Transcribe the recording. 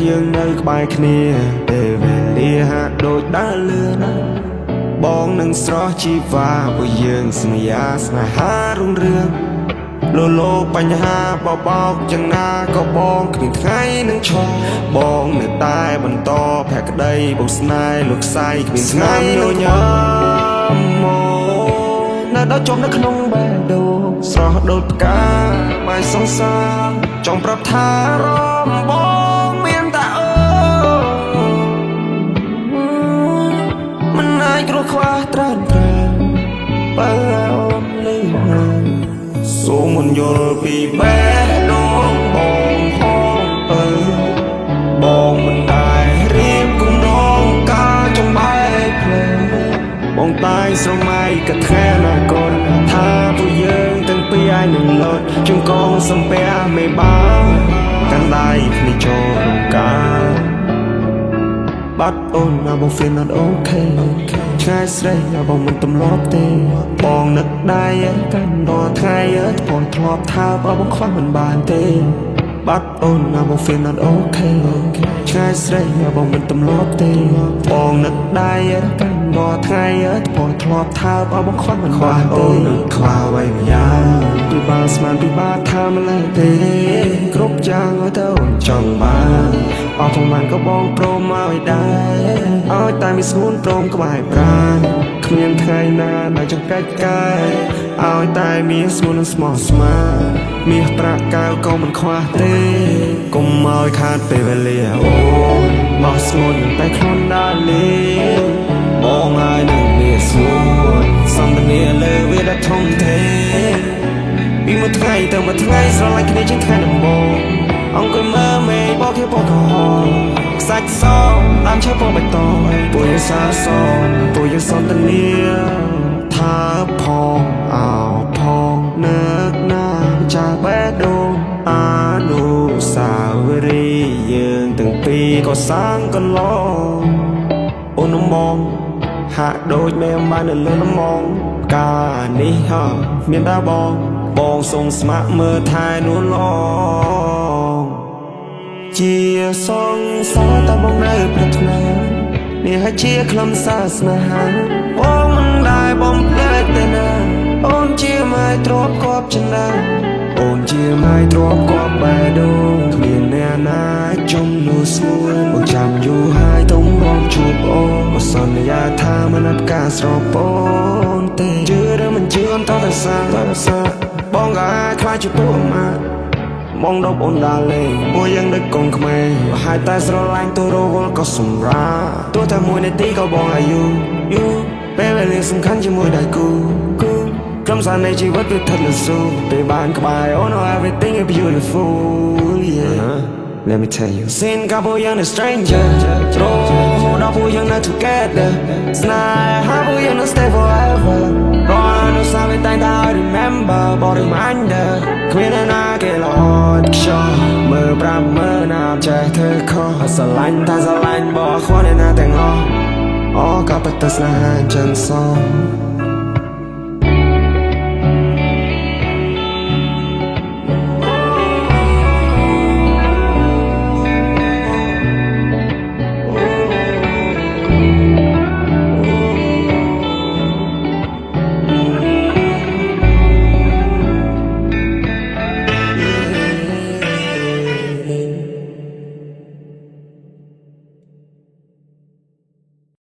យើងនៅក្បែរគ្នាពេលវេលាហាក់ដូចដើរលឿនបងនឹងស្រស់ជីវ៉ាពួកយើងសន្យាស្នេហារុងរឿងលោបញ្ហាបបោកយ៉ាងណាក៏បងគ្មានថ្ងៃនឹងឈប់បងនៅតែបន្តភក្តីបងស្នេហ៍លោកស្អែកគ្មានថ្ងៃញញឹមនៅដល់ជុំនៅក្នុងបេះដូងស្រស់ដូចផ្កាបាយសង្សារចង់ប្រាប់ថារំបងមានតែអូមិនអាចគ្រោះខ្វះត្រានត្រាបើអូនលឺហើយសូមមិនយល់ពីបេះដូងបងផងបងមិនដែររៀបគំរងការចំបែកភ្លើងបងតែស្រមៃកថាណាកូនថាពួកយើងទាំងពីរឲ្យនឹងលត់ជង្គង់សំពះមេបាកាន់ដៃគ្នាចូលរំការបាត់អូនណាបង feel not okay ឆ្ងាយស្រីណាបងមិនទម្លាប់ទេបងនឹកដៃកាន់រាល់ថ្ងៃបងធ្លាប់ថាបងខ្វះមិនបានទេបាត់អូនណាបង feel not okay ឆ្ងាយស្រីណាបងមិនទម្លាប់ទេបងនឹកដៃកាន់រាល់ថ្ងៃបងធ្លាប់ថាបងខ្វះមិនបានទេអូននឹកខ្វះអ្វីម្យ៉ាងពីបានស្មានពីបានថាម្លេះទេគ្រប់យ៉ាងឲ្យទៅអូនចង់បានអស់ប្រមាណក៏បងព្រមឲ្យដែរឲ្យតែមានស្ងួនព្រមក្បែរប្រាណគ្មានថ្ងៃណាដែលចង្កេះកាយឲ្យតែមានស្ងួននិងស្មោះស្មារមាសប្រាក់កៅក៏មិនខ្វះទេកុំឲ្យខាតពេលវេលាអូនមកស្ងួនតែខ្លួនដើរលេបងឲ្យនឹងមានស្ងួនសន្តានាលើវាដែលធំទេពីមួយថ្ងៃទៅមួយថ្ងៃស្រឡាញ់គ្នាជាងថ្ងៃដំបូងអង្គុយមើលមេឃបោកគេបោកក្រហមខ្សាច់សតាមឈើពណ៌បៃតងពួកយើងសាសនពួកយើងសន្តានាថាផងអោផងនឹកណាចាបេះដូងអនុស្សាវរីយ៍យើងទាំងពីរក៏សាងកន្លងអូនមងហាក់ដូចមេបាននៅលើលំងការនេះហ่าមានតែបងសូមស្ម័គ្រមើលថែនួនឡងជាសង្សារតែបងនៅប្រាថ្នានេះហើយជាខ្លឹមសារស្នេហាបងមិនដែលបំភ្លេចទេណាអូនជាម៉ែទ្របគប់ចំណាអូនជាម៉ែទ្របគប់បេះដូងគ្មានអ្នកណាចំនួនស្រួលបងចាំយូរហើយទុំរងជួបអូនសន្យាថាមិនអត់ការស្រពោនទេជឿឬមិនជឿអន្តរសាបងក៏អាចខ្លាចជាពួកអមាត់បងដប់អូនដាលេងពួកយើងដូចកូនក្មេងហើយតែស្រឡាញ់ទូរវល់ក៏សម្រាប់ទោះតែមួយនាទីក៏បងអាយុពេលវេលាសំខាន់ជាមួយដៃគូក្រុមសារនៃជីវិតវាថិតលើស៊ូពេលបានក្បែរអូន everything is beautiful yeah let me tell you sin ក៏ពួកយើង the stranger រោដល់ពួកយើងនៅ together ស្នេហាពួកយើង no stay forever រកអនុស្សាវរីយ៍តែងតែ remember បរិមាញ់ដែរគ្មានណាគេល្អខ្ចោះមើលប្រាប់មើលណាចេះធ្វើខុសស្រឡាញ់ថាស្រឡាញ់បោះខ្វល់អ្នកណាទាំងអស់អូក៏ពិតទៅស្នេហាចឹងសោះ